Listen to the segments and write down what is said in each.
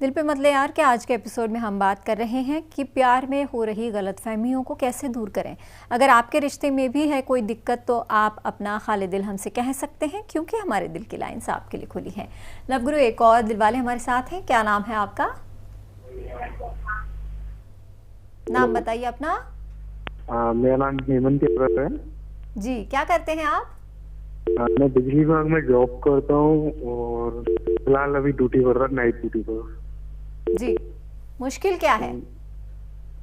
दिल पे मत ले यार के आज के एपिसोड में हम बात कर रहे हैं कि प्यार में हो रही गलतफहमियों को कैसे दूर करें। अगर आपके रिश्ते में भी है कोई दिक्कत तो आप अपना खाली दिल हमसे कह सकते हैं, क्योंकि हमारे दिल की लाइन्स आपके लिए खुली हैं। लव गुरु एक और दिल वाले हमारे साथ हैं। क्या नाम है आपका? नाम बताइए अपना। मेरा नाम हेमंत है जी। क्या करते हैं आप? मैं बिजली विभाग में जॉब करता हूँ और फिलहाल अभी ड्यूटी कर रहा, नाइट ड्यूटी पर। जी, मुश्किल क्या है?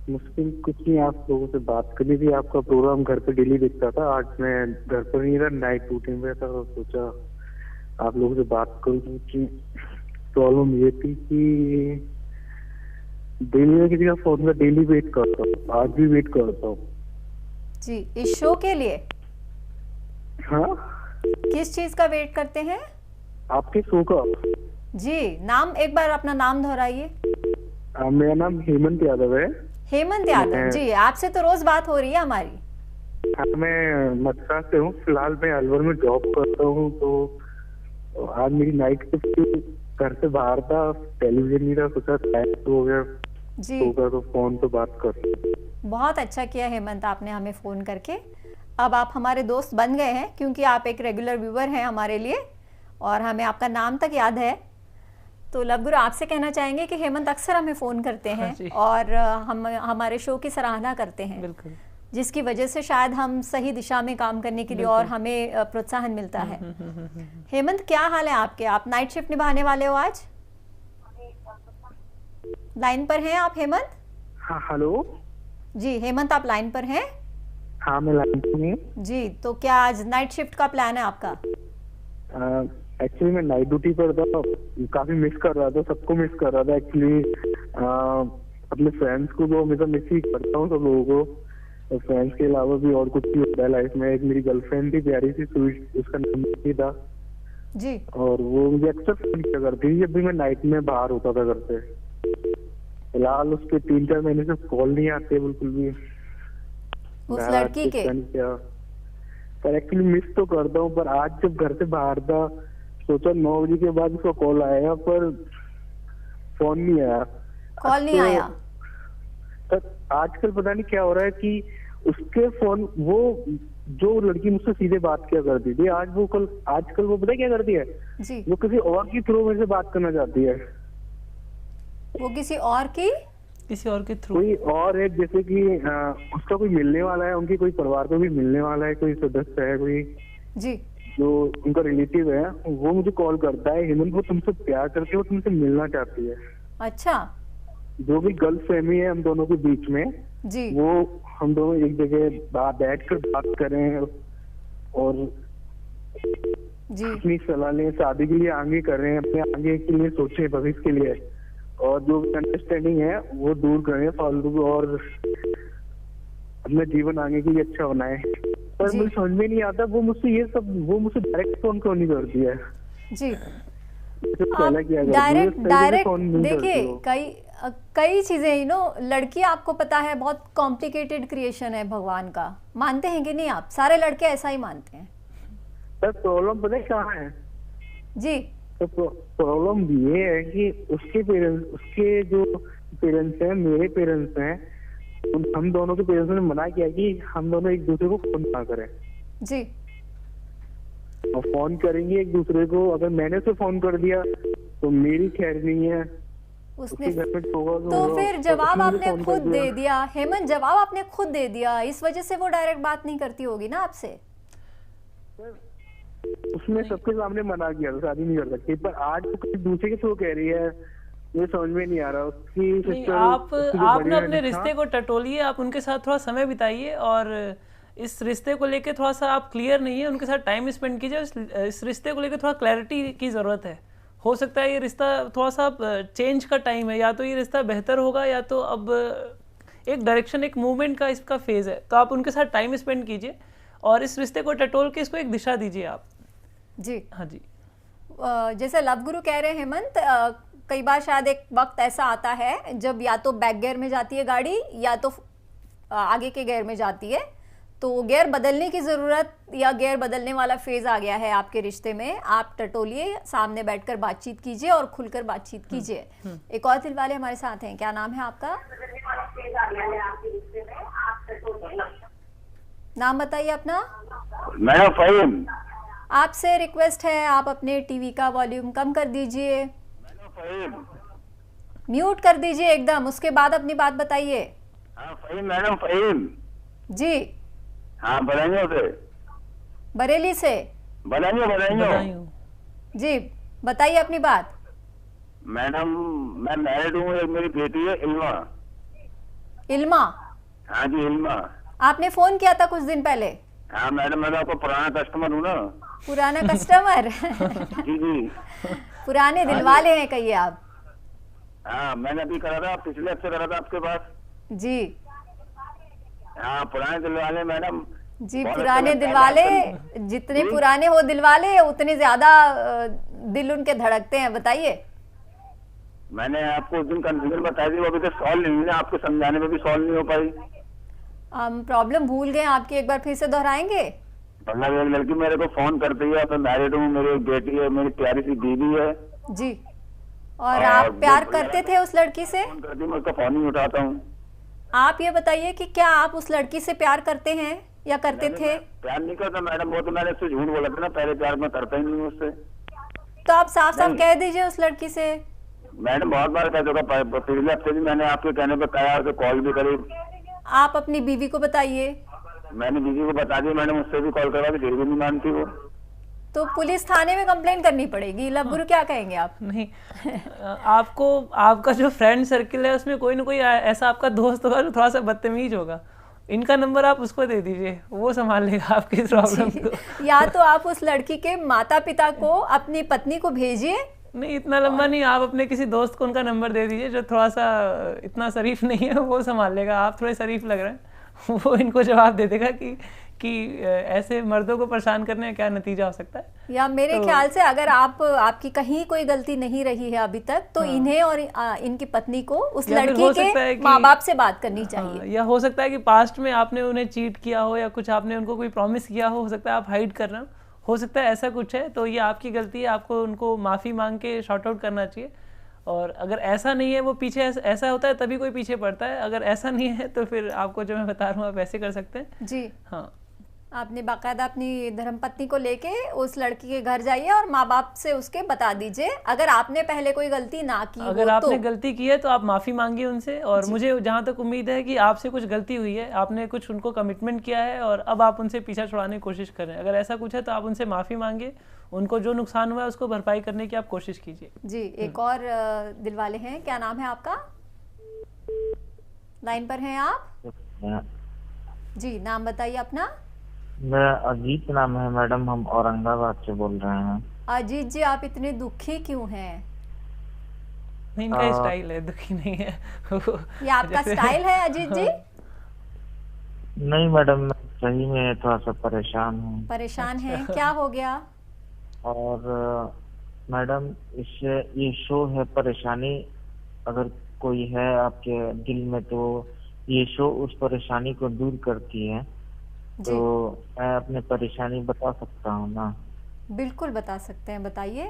मुश्किल कुछ नहीं, आप लोगों से बात करनी थी। आपका प्रोग्राम घर पे डेली दिखता था, आज मैं घर पर नहीं रहा, नाइट ड्यूटी में था, तो सोचा आप लोगों से बात करूँ क्योंकि प्रॉब्लम ये थी कि डेली में किसी का फोन का डेली वेट करता हूँ, आज भी वेट करता हूँ। जी, इस शो के लिए? हाँ। किस चीज का वेट करते हैं? आपके शो का। जी, नाम एक बार अपना नाम दोहराइए। मेरा नाम हेमंत यादव है। हेमंत यादव जी, आपसे तो रोज बात हो रही है हमारी। हाँ, मैं मथुरा से हूँ, फिलहाल मैं अलवर में जॉब करता हूँ। तो आज मेरी नाइट शिफ्ट, घर से बाहर था, टेलीविजन नहीं था, सोचा टाइम हो गया जी, होगा तो फोन तो बात कर। बहुत अच्छा किया हेमंत आपने हमें फ़ोन करके। अब आप हमारे दोस्त बन गए हैं क्योंकि आप एक रेगुलर व्यूअर हैं हमारे लिए और हमें आपका नाम तक याद है। तो लव गुरु आपसे कहना चाहेंगे कि हेमंत अक्सर हमें फ़ोन करते हैं और हम हमारे शो की सराहना करते हैं। बिल्कुल। जिसकी वजह से शायद हम सही दिशा में काम करने के लिए और हमें प्रोत्साहन मिलता है। हेमंत, क्या हाल है आपके? आप नाइट शिफ्ट निभाने वाले हो आज? लाइन पर हैं आप हेमंत? हाँ, हेलो जी हेमंत, आप लाइन पर हैं? हाँ, मैं लाइन पर हूँ जी। तो क्या आज नाइट शिफ्ट का प्लान है आपका? एक्चुअली मैं नाइट ड्यूटी पर था, काफी मिस कर रहा था, सबको मिस कर रहा था एक्चुअली। अपने फ्रेंड्स को तो हमेशा मिस ही करता हूँ, सब लोगों को। और फ्रेंड्स के अलावा भी और कुछ भी होता है लाइफ में। एक मेरी गर्लफ्रेंड थी, प्यारी सी स्वीट, उसका नाम भी था जी, और वो मुझे अक्सर फोन किया करती थी जब भी मैं नाइट में बाहर होता था घर से। फिलहाल उसके 3-4 महीने से कॉल नहीं आते बिल्कुल भी उस लड़की के। पर एक्चुअली मिस तो करता हूँ, पर आज जब घर से बाहर था सोचा 9 बजे के बाद उसका कॉल आएगा, पर फोन नहीं आया। कॉल नहीं आया? आजकल पता नहीं क्या हो रहा है कि उसके फोन, वो जो लड़की मुझसे सीधे बात किया करती थी, आजकल वो पता क्या करती है जी? वो किसी और की थ्रू मेरे से बात करना चाहती है। वो किसी और के थ्रू? कोई और है, जैसे कि उसका कोई मिलने वाला है, उनके कोई परिवार को भी मिलने वाला है, कोई सदस्य है कोई जी जो उनका रिलेटिव है, वो मुझे कॉल करता है, हेमंत वो तुमसे प्यार करती है, वो तुमसे मिलना चाहती है। अच्छा। जो भी गलतफहमी है हम दोनों के बीच में जी, वो हम दोनों एक जगह बैठ कर बात करें और जी अपनी सलाह लें, शादी के लिए आगे कर रहे हैं, अपने आगे के लिए सोचें, भविष्य के लिए, और जो अंडरस्टैंडिंग है वो दूर करें फालतू, और अपना जीवन आगे के लिए अच्छा बनाए। पर मुझे समझ में नहीं आता वो मुझसे डायरेक्ट फोन क्यों नहीं करती है जी? डायरेक्ट देखिए, कई चीजें लड़की, आपको पता है बहुत कॉम्प्लिकेटेड क्रिएशन है भगवान का। मानते हैं कि नहीं आप? सारे लड़के ऐसा ही मानते हैं। सर प्रॉब्लम पता है कहाँ है जी? तो प्रॉब्लम ये है कि उसके जो पेरेंट्स हैं, मेरे पेरेंट्स हैं, हम दोनों के पेरेंट्स ने मना किया कि हम दोनों एक दूसरे को फोन ना करें जी। और फोन करेंगे एक दूसरे को, अगर मैंने उसे फोन कर दिया तो मेरी खैर नहीं है, उसने तो फिर जवाब आपने खुद दे दिया हेमंत, जवाब आपने खुद दे दिया, इस वजह से वो डायरेक्ट बात नहीं करती होगी ना आपसे। उसने सबके सामने मना किया था, शादी नहीं कर सकती, पर आज तो किसी दूसरे के थ्रू कह रही है, मुझे समझ में नहीं आ रहा। उसकी सिस्टर, आप ना अपने रिश्ते को टटोलिए, आप उनके साथ थोड़ा समय बिताइए और इस रिश्ते को लेके थोड़ा सा आप क्लियर नहीं है, उनके साथ टाइम स्पेंड कीजिए। इस रिश्ते को लेके थोड़ा क्लैरिटी की ज़रूरत है। हो सकता है ये रिश्ता थोड़ा सा चेंज का टाइम है, या तो ये रिश्ता बेहतर होगा या तो अब एक डायरेक्शन, एक मूवमेंट का इसका फेज़ है। तो आप उनके साथ टाइम स्पेंड कीजिए और इस रिश्ते को टटोल के इसको एक दिशा दीजिए आप जी। हाँ जी। जैसे लव गुरु कह रहे हैं हेमंत, कई बार शायद एक वक्त ऐसा आता है जब या तो बैक गियर में जाती है गाड़ी या तो आगे के गियर में जाती है, तो गियर बदलने की ज़रूरत या गियर बदलने वाला फेज़ आ गया है आपके रिश्ते में। आप टटोलिए, सामने बैठकर बातचीत कीजिए और खुलकर बातचीत कीजिए। एक और दिलवाले हमारे साथ हैं, क्या नाम है आपका? नाम बताइए अपना। मैं फ़हीम। आपसे रिक्वेस्ट है, आप अपने टीवी का वॉल्यूम कम कर दीजिए, म्यूट कर दीजिए एकदम, उसके बाद अपनी बात बताइए। फ़हीम मैडम, फ़हीम जी। हाँ, बदायूं से। बरेली से? बदायूं। जी, बताइए अपनी बात। मैडम, मैं मैरिड हूँ, एक मेरी बेटी है इल्मा। इल्मा? हाँ जी, इल्मा। आपने फोन किया था कुछ दिन पहले? हाँ मैडम, मैं तो आपको पुराना कस्टमर हूँ ना। पुराना कस्टमर? जी जी। पुराने दिलवाले हैं कहिए आप। हाँ, मैंने अभी करा था, पिछले हफ्ते करा था आपके पास। जी हाँ, पुराने दिलवाले मैडम जी। पुराने दिलवाले, जितने पुराने हो दिलवाले उतने ज्यादा दिल उनके धड़कते हैं। बताइए। मैंने आपको उस दिन कंफ्यूजन बताई थी, वो अभी तक सॉल्व नहीं हुई, आपके समझाने में भी सॉल्व नहीं हो पाई। हम प्रॉब्लम भूल गए आपकी, एक बार फिर से दोहराएंगे? मतलब एक लड़की मेरे को फोन करती है, मैं मैरिड हूँ, मेरी एक बेटी है, मेरी प्यारी सी बीवी है। जी। और आप प्यार करते थे उस लड़की से? फोन करती, मैं उसका फोन ही उठाता हूँ। आप ये बताइए कि क्या आप उस लड़की से प्यार करते हैं या करते थे? प्यार नहीं करता मैडम, वो तो मैंने उससे झूठ बोला था ना, पहले प्यार मैं करता ही नहीं हूँ उससे। तो आप साफ साफ कह दीजिए उस लड़की से। मैडम बहुत बार कह चुका, पिछले हफ्ते भी मैंने आपके कहने पर कहा, उसे कॉल भी करी। आप अपनी बीवी को बताइए। मैंने बीवी को बता दिया मैडम, उससे भी कॉल करवा, फिर भी नहीं मानती वो। तो पुलिस थाने में कंप्लेंट करनी पड़ेगी। लव गुरु क्या कहेंगे आप? नहीं, आपको आपका जो फ्रेंड सर्किल है उसमें कोई ना कोई ऐसा आपका दोस्त होगा जो थोड़ा सा बदतमीज होगा। इनका नंबर आप उसको दे दीजिए, वो संभाल लेगा आपकी प्रॉब्लम को। या तो आप उस लड़की के माता पिता को, अपनी पत्नी को भेजिए। नहीं, इतना लंबा नहीं, आप अपने किसी दोस्त को उनका नंबर दे दीजिए जो थोड़ा सा इतना शरीफ नहीं है, वो संभाल लेगा। आप थोड़े शरीफ लग रहे हैं, वो इनको जवाब दे देगा कि ऐसे मर्दों को परेशान करने का क्या नतीजा हो सकता है। या मेरे ख्याल से अगर आपकी कहीं कोई गलती नहीं रही है अभी तक, तो इन्हें और इनकी पत्नी को उस लड़की के माँ बाप से बात करनी चाहिए। या हो सकता है कि पास्ट में आपने उन्हें चीट किया हो या कुछ आपने उनको कोई प्रॉमिस किया हो सकता है आप हाइड कर रहे हो सकता है ऐसा कुछ है, तो ये आपकी गलती है, आपको उनको माफ़ी मांग के शॉर्ट आउट करना चाहिए। और अगर ऐसा नहीं है, वो पीछे ऐसा होता है तभी कोई पीछे पड़ता है, अगर ऐसा नहीं है तो फिर आपको जो मैं बता रहा हूँ आप ऐसे कर सकते हैं। जी हाँ, आपने बाकायदा अपनी धर्मपत्नी को लेके उस लड़की के घर जाइए और माँ बाप से उसके बता दीजिए, अगर आपने पहले कोई गलती ना की हो। अगर आपने गलती की है तो आप माफ़ी मांगिए उनसे। और मुझे जहाँ तक उम्मीद है कि आपसे कुछ गलती हुई है, आपने कुछ उनको कमिटमेंट किया है और अब आप उनसे पीछा छुड़ाने की कोशिश कर रहे हैं। अगर ऐसा कुछ है तो आप उनसे माफ़ी मांगिए, उनको जो नुकसान हुआ है उसको भरपाई करने की आप कोशिश कीजिए। जी, एक और दिलवाले हैं, क्या नाम है आपका? लाइन पर हैं आप? जी, नाम बताइए अपना। मेरा अजीत नाम है मैडम, हम औरंगाबाद से बोल रहे हैं। अजीत जी, आप इतने दुखी क्यों हैं? नहीं, इनका स्टाइल है, दुखी नहीं है। ये आपका स्टाइल है अजीत जी? नहीं मैडम, मैं सही में थोड़ा सा परेशान हूँ। परेशान हैं, क्या हो गया? और मैडम, इससे ये शो है परेशानी, अगर कोई है आपके दिल में तो ये शो उस परेशानी को दूर करती है। तो मैं अपनी परेशानी बता सकता हूँ ना? बिल्कुल बता सकते हैं, बताइए।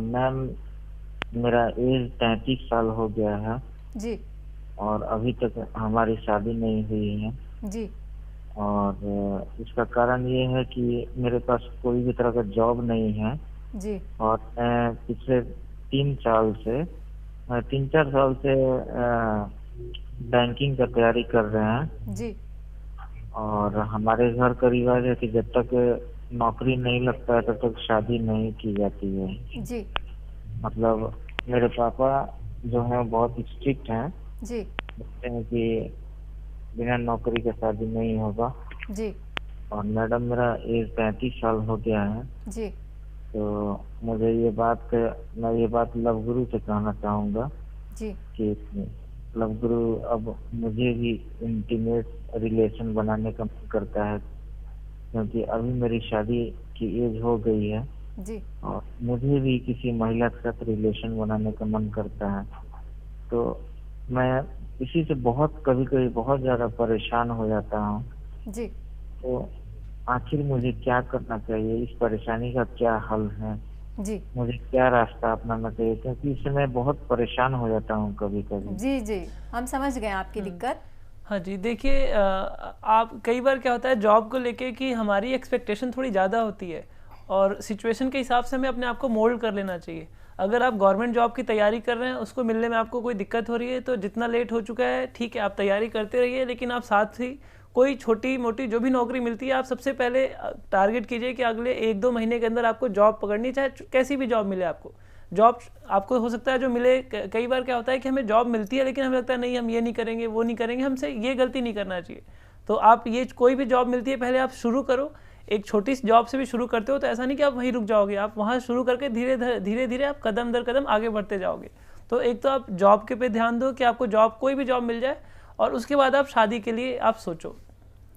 मैम, मेरा एज 33 साल हो गया है जी। और अभी तक हमारी शादी नहीं हुई है जी। और इसका कारण ये है कि मेरे पास कोई भी तरह का जॉब नहीं है जी। और मैं पिछले 3 4 साल से बैंकिंग का तैयारी कर रहे हैं जी। और हमारे घर का रिवाज है कि जब तक नौकरी नहीं लगता है तब तक शादी नहीं की जाती है। जी। मतलब मेरे पापा जो है बहुत स्ट्रिक्ट हैं जी। कहते हैं कि बिना नौकरी के शादी नहीं होगा। जी। और मैडम, मेरा एज 35 साल हो गया है जी। तो मुझे मैं ये बात लव गुरु से कहना चाहूँगा जी कि लव गुरु, अब मुझे भी इंटीमेट रिलेशन बनाने का मन करता है क्योंकि अभी मेरी शादी की एज हो गई है जी। और मुझे भी किसी महिला के साथ रिलेशन बनाने का मन करता है। तो मैं इसी से बहुत कभी कभी बहुत ज्यादा परेशान हो जाता हूँ जी। तो आखिर मुझे क्या करना चाहिए, इस परेशानी का क्या हल है जी, मुझे क्या रास्ता अपनाना चाहिए, क्योंकि इससे मैं बहुत परेशान हो जाता हूँ कभी कभी। जी जी, हम समझ गए आपकी दिक्कत। हाँ जी, देखिए आप कई बार क्या होता है जॉब को लेके कि हमारी एक्सपेक्टेशन थोड़ी ज़्यादा होती है और सिचुएशन के हिसाब से हमें अपने आप को मोल्ड कर लेना चाहिए। अगर आप गवर्नमेंट जॉब की तैयारी कर रहे हैं, उसको मिलने में आपको कोई दिक्कत हो रही है, तो जितना लेट हो चुका है ठीक है, आप तैयारी करते रहिए, लेकिन आप साथ ही कोई छोटी मोटी जो भी नौकरी मिलती है आप सबसे पहले टारगेट कीजिए कि अगले 1-2 महीने के अंदर आपको जॉब पकड़नी, चाहे कैसी भी जॉब मिले आपको। जॉब आपको हो सकता है जो मिले, कई बार क्या होता है कि हमें जॉब मिलती है लेकिन हमें लगता है नहीं हम ये नहीं करेंगे वो नहीं करेंगे, हमसे ये गलती नहीं करना चाहिए। तो आप ये कोई भी जॉब मिलती है पहले आप शुरू करो, एक छोटी सी जॉब से भी शुरू करते हो तो ऐसा नहीं कि आप वहीं रुक जाओगे, आप वहाँ शुरू करके धीरे धीरे आप कदम दर कदम आगे बढ़ते जाओगे। तो एक तो आप जॉब के पे ध्यान दो कि आपको जॉब कोई भी जॉब मिल जाए, और उसके बाद आप शादी के लिए आप सोचो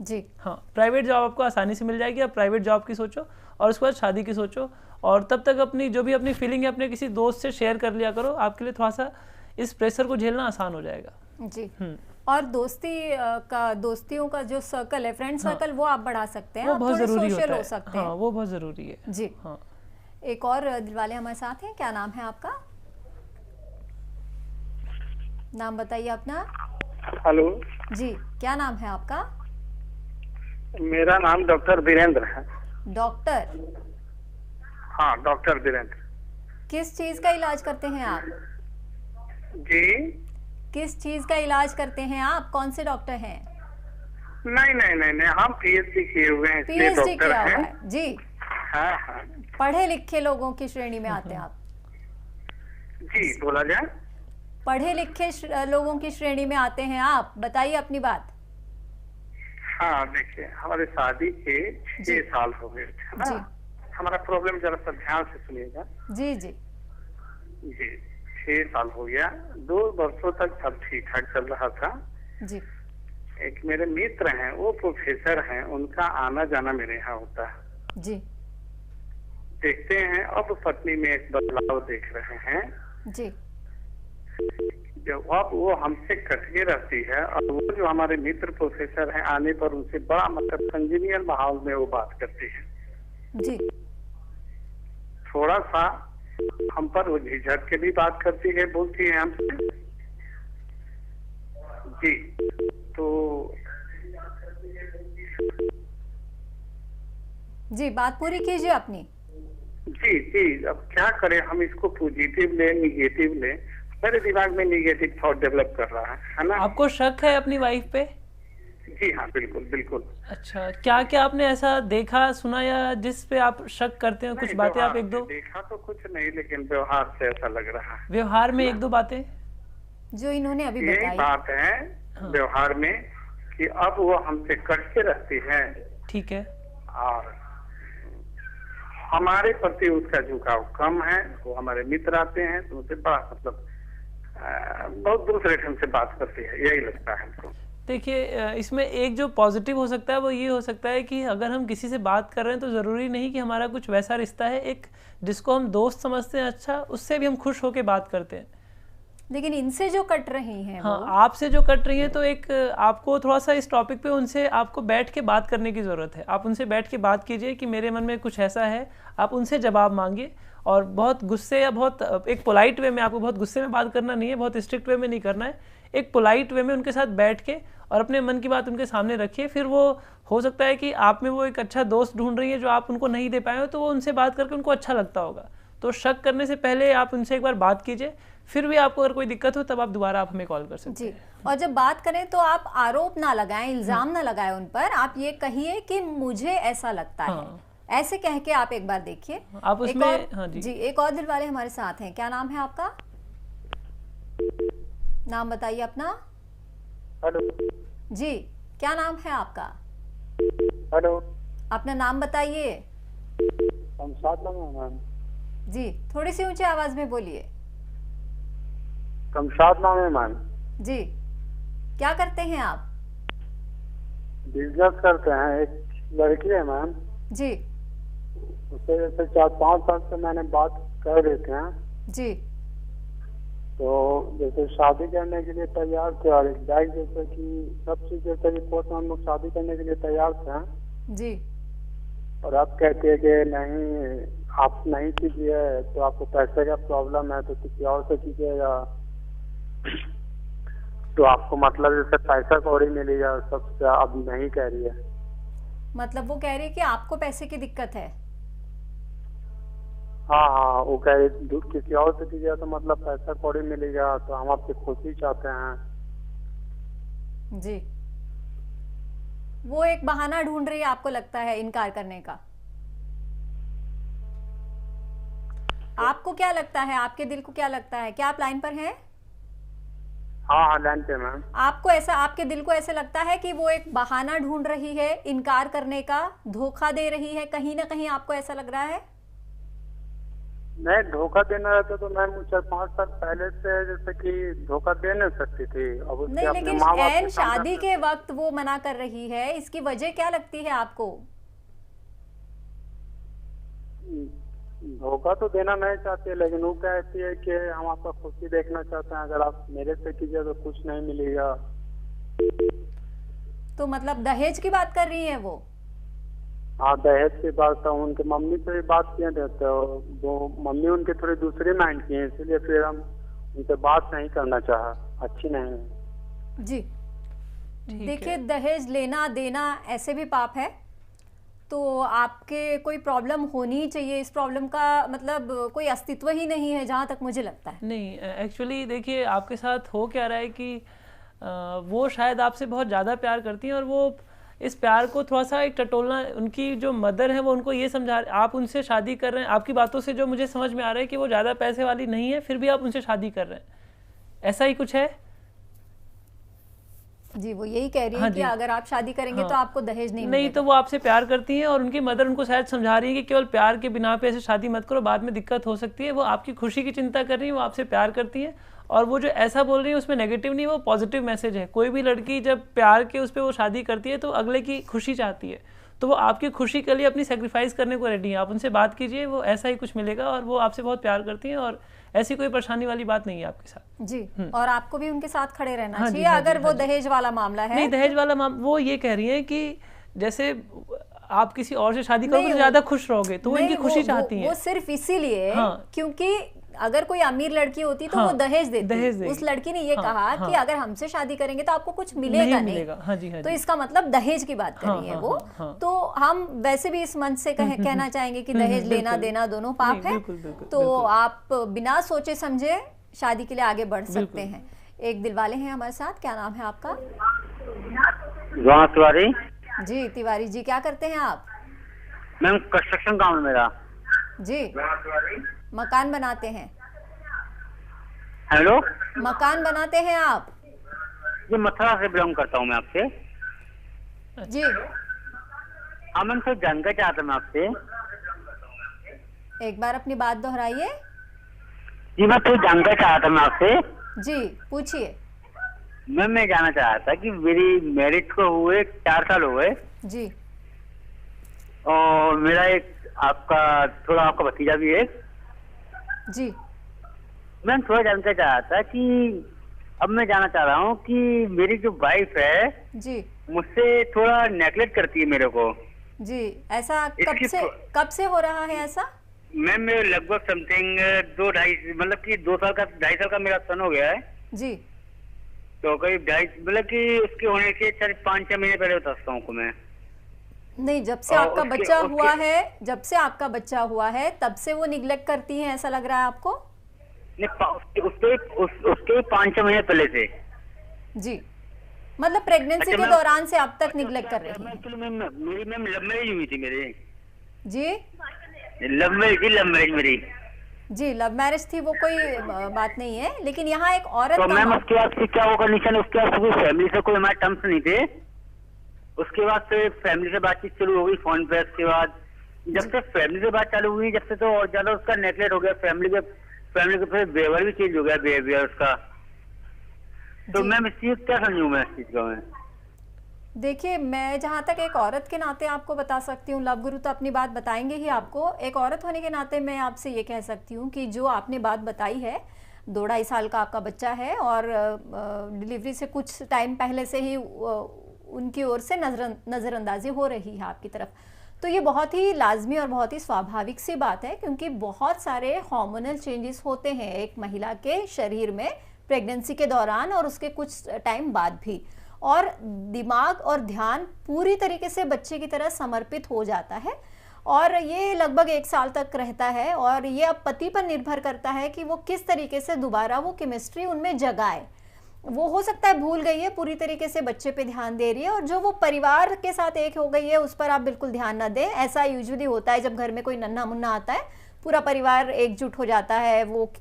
जी। हाँ, प्राइवेट जॉब आपको आसानी से मिल जाएगी, आप प्राइवेट जॉब की सोचो और उसके बाद शादी की सोचो, और तब तक अपनी जो भी अपनी फीलिंग है अपने किसी दोस्त से शेयर कर लिया करो, आपके लिए थोड़ा सा इस प्रेशर को झेलना आसान हो जाएगा। जी। और दोस्तियों का जो सर्कल है, फ्रेंड सर्कल, वो आप बढ़ा सकते हैं, वो बहुत जरूरी सोशल होता हो सकते है। हैं। हाँ, वो बहुत जरूरी है जी। हाँ। एक और दिलवाले हमारे साथ हैं, क्या नाम है आपका? नाम बताइए अपना। हेलो जी, क्या नाम है आपका? मेरा नाम डॉक्टर वीरेंद्र है। डॉक्टर? हाँ, डॉक्टर वीरेंद्र। किस चीज का इलाज करते हैं आप? जी, किस चीज का इलाज करते हैं आप? कौन से डॉक्टर हैं? नहीं नहीं नहीं नहीं, हम पीएचडी किए हुए हैं, इसलिए पीएचडी डॉक्टर किया हुआ हैं। है जी। हाँ हाँ पढ़े लिखे लोगों की श्रेणी में आते हैं आप? जी, बोला जाए। पढ़े लिखे लोगों की श्रेणी में आते हैं आप, बताइए अपनी बात। हाँ, देखिए हमारे शादी के 6 साल हो गए थे ना। हमारा प्रॉब्लम जरा सा ध्यान से सुनिएगा। जी जी जी, 6 साल हो गया, 2 वर्षों तक सब ठीक ठाक चल रहा था जी। एक मेरे मित्र हैं, वो प्रोफेसर हैं, उनका आना जाना मेरे यहाँ होता है जी। देखते हैं अब पत्नी में एक बदलाव देख रहे हैं जी। जब अब वो हमसे कट के रहती है, और वो जो हमारे मित्र प्रोफेसर हैं आने पर उनसे बड़ा मतलब कंजीनियल माहौल में वो बात करती है जी। थोड़ा सा हम पर वो झिझक के भी बात करती है, बोलती है हमसे जी। तो जी, बात पूरी कीजिए अपनी। जी जी, अब क्या करें हम, इसको पॉजिटिव ले निगेटिव ले, मेरे दिमाग में निगेटिव थॉट डेवलप कर रहा है ना। आपको शक है अपनी वाइफ पे? जी हाँ, बिल्कुल बिल्कुल। अच्छा, क्या क्या आपने ऐसा देखा सुना या जिस पे आप शक करते हो? कुछ बातें आप एक दो। देखा तो कुछ नहीं, लेकिन व्यवहार से ऐसा लग रहा है। व्यवहार में एक दो बातें जो इन्होंने अभी यही बताई। बात है हाँ। व्यवहार में कि अब वो हमसे कट के रहती है, ठीक है, और हमारे प्रति उसका झुकाव कम है। वो हमारे मित्र आते हैं तो उनसे बड़ा मतलब बहुत दूसरे ढंग से बात करती है, यही लगता है हमको। देखिए इसमें एक जो पॉजिटिव हो सकता है वो ये हो सकता है कि अगर हम किसी से बात कर रहे हैं तो ज़रूरी नहीं कि हमारा कुछ वैसा रिश्ता है, एक जिसको हम दोस्त समझते हैं अच्छा, उससे भी हम खुश होकर बात करते हैं। लेकिन इनसे जो कट रही हैं हाँ, आपसे जो कट रही है तो एक आपको थोड़ा सा इस टॉपिक पे उनसे आपको बैठ के बात करने की ज़रूरत है। आप उनसे बैठ के बात कीजिए कि मेरे मन में कुछ ऐसा है, आप उनसे जवाब मांगिए, और बहुत गुस्से या बहुत एक पोलाइट वे में, आपको बहुत गुस्से में बात करना नहीं है, बहुत स्ट्रिक्ट वे में नहीं करना है, एक पोलाइट वे में उनके साथ बैठ के और अपने मन की बात उनके सामने रखिए। फिर वो हो सकता है कि आप में वो एक अच्छा दोस्त ढूंढ रही है जो आप उनको नहीं दे पाए हो, तो वो उनसे बात करके उनको अच्छा लगता होगा। तो शक करने से पहले आप उनसे एक बार बात कीजिए, फिर भी आपको अगर कोई दिक्कत हो तब आप दोबारा आप हमें कॉल कर सकते हैं। जी। और जब बात करें तो आप आरोप ना लगाएं, इल्जाम ना लगाएं उन पर, आप ये कहिए कि मुझे ऐसा लगता है, ऐसे कह के आप एक बार देखिए। आप उसमें हाँ जी, एक और दिल वाले हमारे साथ हैं, क्या नाम है आपका? नाम बताइए अपना। हेलो जी, क्या नाम है आपका? हेलो, अपना नाम बताइए। कमशाद नाम है मैम। जी, थोड़ी सी ऊंची आवाज में बोलिए। कमशाद नाम है मैम। जी, क्या करते हैं आप? बिजनेस करते हैं, एक लड़की है मैम। जी। उससे जैसे 4-5 साल से मैंने बात कर देते हैं जी। तो जैसे शादी करने के लिए तैयार थे और एग्जैक्ट जैसे कि सब चीज जैसे रिपोर्ट में हम लोग शादी करने के लिए तैयार थे जी, और आप कहते हैं कि नहीं आप नहीं कीजिए तो आपको पैसे का प्रॉब्लम है तो किसी और से कीजिएगा, तो आपको मतलब जैसे पैसा कौड़ी मिलेगा सबसे अब नहीं कह रही है। मतलब वो कह रही है कि आपको पैसे की दिक्कत है। हाँ, वो कह रही किसी और से कीजिएगा तो मतलब पैसा कौड़ी मिलेगा, तो हम आपसे खुशी चाहते हैं। जी, वो एक बहाना ढूंढ रही है आपको लगता है इनकार करने का। आपको क्या लगता है, आपके दिल को क्या लगता है, क्या आप लाइन पर हैं? हाँ लाइन पे मैम। आपको ऐसा, आपके दिल को ऐसे लगता है कि वो एक बहाना ढूंढ रही है इनकार करने का, धोखा दे रही है, कहीं ना कहीं आपको ऐसा लग रहा है? नहीं, धोखा देना रहता तो मैम 4-5 साल पहले से जैसे कि धोखा दे नहीं सकती थी। अब नहीं, लेकिन एन शादी के वक्त वो मना कर रही है, इसकी वजह क्या लगती है आपको? धोखा तो देना नहीं चाहती, लेकिन वो कहती है कि हम आपका खुशी देखना चाहते हैं, अगर आप मेरे से कीजिए तो कुछ नहीं मिलेगा। तो मतलब दहेज की बात कर रही है वो? हाँ, दहेज की बात था, उनके मम्मी से भी बात किए थे तो वो मम्मी उनके थोड़ी दूसरी माइंड की है, इसलिए फिर हम उनसे बात नहीं करना चाहा, अच्छी नहीं है। जी, देखिए दहेज लेना देना ऐसे भी पाप है, तो आपके कोई प्रॉब्लम होनी चाहिए, इस प्रॉब्लम का मतलब कोई अस्तित्व ही नहीं है जहाँ तक मुझे लगता है। नहीं, एक्चुअली देखिए आपके साथ हो क्या रहा है कि वो शायद आपसे बहुत ज़्यादा प्यार करती हैं और वो इस प्यार को थोड़ा सा एक टटोलना, उनकी जो मदर है वो उनको ये समझा, आप उनसे शादी कर रहे हैं, आपकी बातों से जो मुझे समझ में आ रहा है कि वो ज़्यादा पैसे वाली नहीं है, फिर भी आप उनसे शादी कर रहे हैं, ऐसा ही कुछ है? जी, वो यही कह रही है कि अगर आप शादी करेंगे तो आपको दहेज नहीं मिलेगा। तो वो आपसे प्यार करती हैं और उनकी मदर उनको शायद समझा रही है कि केवल प्यार के बिना पे ऐसे शादी मत करो, बाद में दिक्कत हो सकती है। वो आपकी खुशी की चिंता कर रही है, वो आपसे प्यार करती है, और वो जो ऐसा बोल रही है उसमें नेगेटिव नहीं, वो पॉजिटिव मैसेज है। कोई भी लड़की जब प्यार के उस पर वो शादी करती है तो अगले की खुशी चाहती है, तो वो आपकी खुशी के लिए अपनी सेक्रीफाइस करने को रेडी है। आप उनसे बात कीजिए, वो ऐसा ही कुछ मिलेगा, और वो आपसे बहुत प्यार करती हैं और ऐसी कोई परेशानी वाली बात नहीं है आपके साथ। जी, और आपको भी उनके साथ खड़े रहना चाहिए। अगर वो दहेज वाला मामला है, नहीं दहेज वाला वो ये कह रही है कि जैसे आप किसी और से शादी करोगे तो ज्यादा खुश रहोगे, तो वो इनकी खुशी चाहती हैं। वो सिर्फ इसीलिए, क्योंकि अगर कोई अमीर लड़की होती तो वो दहेज देती। उस लड़की ने ये कहा कि अगर हमसे शादी करेंगे तो आपको कुछ मिलेगा नहीं। तो इसका मतलब दहेज की बात कर रही है वो। तो हम वैसे भी इस मंच से कहना चाहेंगे कि दहेज लेना देना दोनों पाप है, तो आप बिना सोचे समझे शादी के लिए आगे बढ़ सकते हैं। एक दिलवाले हैं हमारे साथ, क्या नाम है आपका? तिवारी। जी तिवारी जी, क्या करते हैं आप? मैम कंस्ट्रक्शन काम है मेरा। जी, मकान बनाते हैं? हेलो, मकान बनाते हैं आप? ये मथुरा से बिलोंग करता हूँ मैं आपसे। जी हाँ मैम, तो जानना चाहता मैं आपसे। एक बार अपनी बात दोहराइए। जी मैं तो जानना चाहता मैं आपसे। जी पूछिए। मैम मैं जानना चाह रहा था कि मेरी मैरिज को हुए 4 साल हो गए जी, और मेरा एक आपका भतीजा भी है जी। मैं थोड़ा जानना चाह रहा था कि अब मैं जानना चाह रहा हूँ कि मेरी जो वाइफ है जी मुझसे थोड़ा नेगलेक्ट करती है मेरे को। जी, ऐसा कब से हो रहा है ऐसा? मैम मेरे लगभग समथिंग 2 साल का 2.5 साल का मेरा सन हो गया है जी। तो करीब 2.5 मतलब कि उसके होने के 5-6 महीने पहले बता सकता हूँ मैं। नहीं, जब से आपका बच्चा हुआ है, जब से आपका बच्चा हुआ है तब से वो निगलेक्ट करती हैं, ऐसा लग रहा है आपको? नहीं, उसके 5-6 महीने पहले से जी। मतलब प्रेगनेंसी के दौरान से अब तक निगलेक्ट कर रही है। मेरी मैम लव मैरिज हुई थी मेरे जी। लव मैरिज मेरी जी, लव मैरिज थी, वो कोई बात नहीं है, लेकिन यहाँ एक औरत तो मैम उसके बाद क्या वो कंडीशन, उसके बाद फैमिली से कोई हमारे टर्म्स नहीं थे। उसके बाद से फैमिली से बातचीत शुरू हो गई फोन पे। उसके बाद जब से फैमिली से बात चालू हुई, जब से तो और ज्यादा उसका नेगलेक्ट हो गया। फैमिली के फिर बिहेवियर भी चेंज हो गया, बिहेवियर उसका। तो मैम इस चीज क्या समझूं मैं इस चीज का? मैं देखिए, मैं जहाँ तक एक औरत के नाते आपको बता सकती हूँ, लव गुरु तो अपनी बात बताएंगे ही आपको। एक औरत होने के नाते मैं आपसे ये कह सकती हूँ कि जो आपने बात बताई है 2-2.5 साल का आपका बच्चा है और डिलीवरी से कुछ टाइम पहले से ही उनकी ओर से नज़रअंदाजी हो रही है आपकी तरफ। तो ये बहुत ही लाजमी और बहुत ही स्वाभाविक सी बात है, क्योंकि बहुत सारे हार्मोनल चेंजेस होते हैं एक महिला के शरीर में प्रेगनेंसी के दौरान और उसके कुछ टाइम बाद भी, और दिमाग और ध्यान पूरी तरीके से बच्चे की तरह समर्पित हो जाता है और ये लगभग 1 साल तक रहता है। और ये अब पति पर निर्भर करता है कि वो किस तरीके से दोबारा वो केमिस्ट्री उनमें जगाए। वो हो सकता है भूल गई है, पूरी तरीके से बच्चे पे ध्यान दे रही है, और जो वो परिवार के साथ एक हो गई है उस पर आप बिल्कुल ध्यान ना दें। ऐसा यूजुअली होता है जब घर में कोई नन्हा मुन्ना आता है, पूरा परिवार एकजुट हो जाता है वो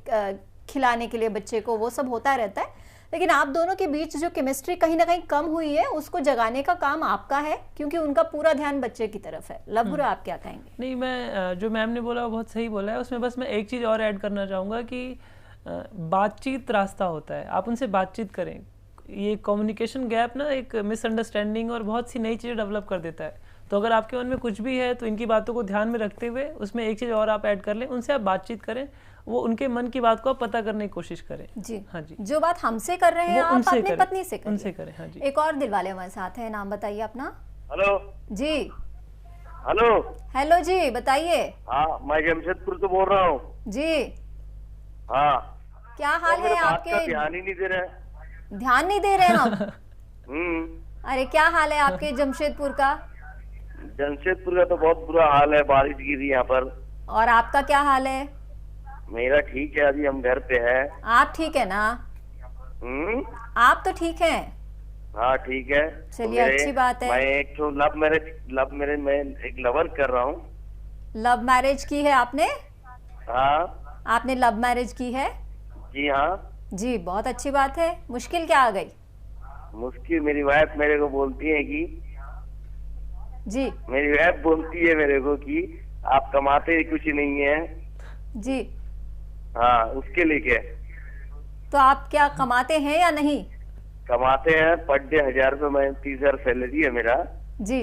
खिलाने के लिए बच्चे को, वो सब होता रहता है। लेकिन आप दोनों के बीच जो केमिस्ट्री कहीं ना कहीं कम हुई है उसको जगाने का काम आपका है, क्योंकि उनका पूरा ध्यान बच्चे की तरफ है। लवगुरु आप क्या कहेंगे? नहीं, मैं जो मैम ने बोला वो बहुत सही बोला है। उसमें बस मैं एक चीज़ और ऐड करना चाहूँगा कि बातचीत रास्ता होता है, आप उनसे बातचीत करें। ये कम्युनिकेशन गैप ना एक मिसअंडरस्टैंडिंग और बहुत सी नई चीज़ें डेवलप कर देता है। तो अगर आपके मन में कुछ भी है तो इनकी बातों को ध्यान में रखते हुए उसमें एक चीज़ और आप ऐड कर लें, उनसे आप बातचीत करें, वो उनके मन की बात को आप पता करने की कोशिश करें। जी हाँ जी, जो बात हमसे कर रहे हैं आप अपनी पत्नी से करें। उनसे करें। हाँ जी। एक और दिल वाले हमारे साथ है, नाम बताइए अपना। हेलो जी। हेलो हेलो जी, बताइए। हाँ, मैं जमशेदपुर से बोल रहा हूँ जी। हाँ, क्या हाल है आपके? ध्यान ही नहीं दे रहे। ध्यान नहीं दे रहे हैं हम? अरे क्या हाल है आपके जमशेदपुर का? जमशेदपुर का तो बहुत बुरा हाल है, बारिश गिरी यहाँ पर। और आपका क्या हाल है? मेरा ठीक है, अभी हम घर पे है। आप ठीक है ना? आप तो ठीक हैं? हाँ ठीक है। चलिए अच्छी बात है। मैं एक तो लव मैरिज मैं एक लवर कर रहा हूँ। लव मैरिज की है आपने? हाँ। आपने लव मैरिज की है? जी हाँ। जी, बहुत अच्छी बात है। मुश्किल क्या आ गई? मुश्किल मेरी वाइफ मेरे को बोलती है कि जी, मेरी वाइफ बोलती है मेरे को कि आप कमाते कुछ नहीं है। जी हाँ, उसके लिए क्या? तो आप क्या कमाते हैं या नहीं? कमाते हैं, पर डे 1000 रुपए, मैं 30,000 सैलरी है मेरा। जी।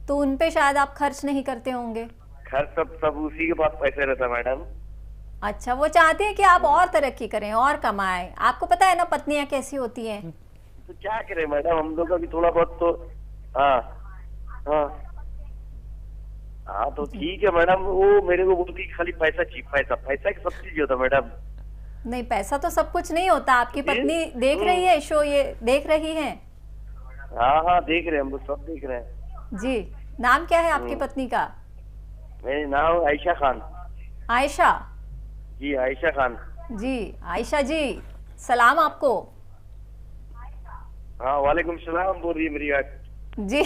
तो उन पे शायद आप खर्च नहीं करते होंगे? खर्च सब उसी के पास पैसे रहता मैडम। अच्छा, वो चाहते हैं कि आप और तरक्की करें और कमाएं। आपको पता है ना पत्नियां कैसी होती हैं। तो क्या करें मैडम, हम लोग अभी थोड़ा बहुत तो हाँ तो ठीक है मैडम। वो मेरे को बोलती खाली पैसा चाहिए, पैसा की सब चीज होता मैडम। नहीं, पैसा तो सब कुछ नहीं होता। आपकी पत्नी देख रही है शो, ये देख रही है? हाँ देख रहे हैं, हम लोग सब देख रहे हैं। जी। नाम क्या है आपकी पत्नी का? मेरा नाम आयशा खान। आयशा जी, आयशा खान जी। आयशा जी, सलाम आपको। हाँ, वालेकुम सलाम बोल रही है मेरी बात जी।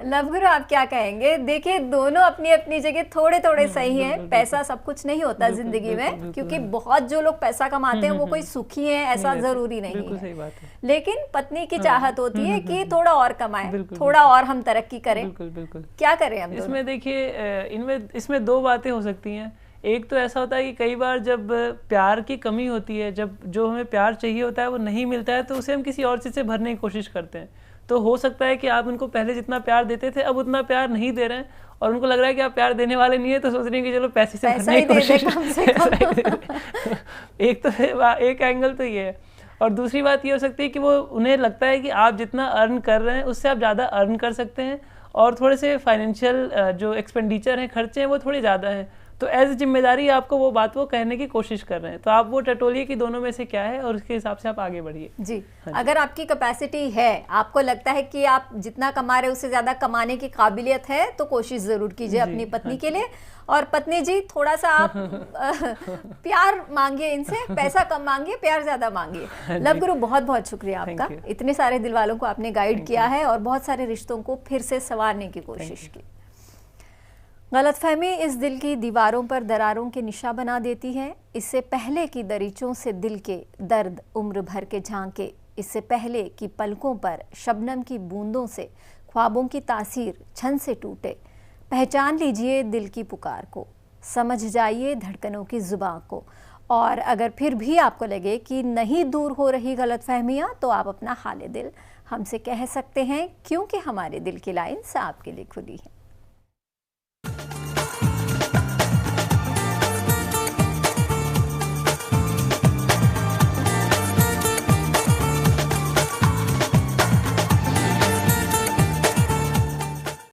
लवगुरु आप क्या कहेंगे? देखिए, दोनों अपनी अपनी जगह थोड़े थोड़े सही हैं। पैसा सब कुछ नहीं होता जिंदगी में, क्योंकि बहुत जो लोग पैसा कमाते हैं वो कोई सुखी है ऐसा जरूरी नहीं है। सही बात है। लेकिन पत्नी की चाहत होती है कि थोड़ा और कमाएं, थोड़ा और हम तरक्की करें। बिल्कुल बिल्कुल। क्या करें हम? इसमें देखिए, इसमें 2 बातें हो सकती हैं। एक तो ऐसा होता है कि कई बार जब प्यार की कमी होती है, जब जो हमें प्यार चाहिए होता है वो नहीं मिलता है, तो उसे हम किसी और चीज़ से भरने की कोशिश करते हैं। तो हो सकता है कि आप उनको पहले जितना प्यार देते थे अब उतना प्यार नहीं दे रहे हैं, और उनको लग रहा है कि आप प्यार देने वाले नहीं है, तो सोच रहे हैं कि चलो पैसे से भरने की कोशिश एक तो एक एंगल तो ये है। और दूसरी बात ये हो सकती है कि वो उन्हें लगता है कि आप जितना अर्न कर रहे हैं उससे आप ज़्यादा अर्न कर सकते हैं, और थोड़े से फाइनेंशियल जो एक्सपेंडिचर हैं, खर्चे हैं, वो थोड़े ज़्यादा हैं। तो एज जिम्मेदारी आपको वो बात वो कहने की कोशिश कर रहे हैं। तो आप वो टटोलिए कि दोनों में से क्या है और उसके हिसाब से आप आगे बढ़िए। जी। अगर आपकी कैपेसिटी है, आपको लगता है कि आप जितना कमा रहे हैं उससे ज्यादा कमाने की काबिलियत है, तो कोशिश जरूर कीजिए अपनी पत्नी के लिए। और पत्नी जी, थोड़ा सा आप प्यार मांगिए इनसे, पैसा कम मांगिए, प्यार ज्यादा मांगिए। लवगुरु बहुत बहुत शुक्रिया आपका, इतने सारे दिल वालों को आपने गाइड किया है और बहुत सारे रिश्तों को फिर से संवारने की कोशिश की। गलतफहमी इस दिल की दीवारों पर दरारों के निशा बना देती है। इससे पहले कि दरीचों से दिल के दर्द उम्र भर के झांके, इससे पहले कि पलकों पर शबनम की बूंदों से ख्वाबों की तासीर छन से टूटे, पहचान लीजिए दिल की पुकार को, समझ जाइए धड़कनों की जुबान को। और अगर फिर भी आपको लगे कि नहीं दूर हो रही गलतफहमियाँ, तो आप अपना हाल दिल हमसे कह सकते हैं, क्योंकि हमारे दिल की लाइन्स आपके लिए खुली है।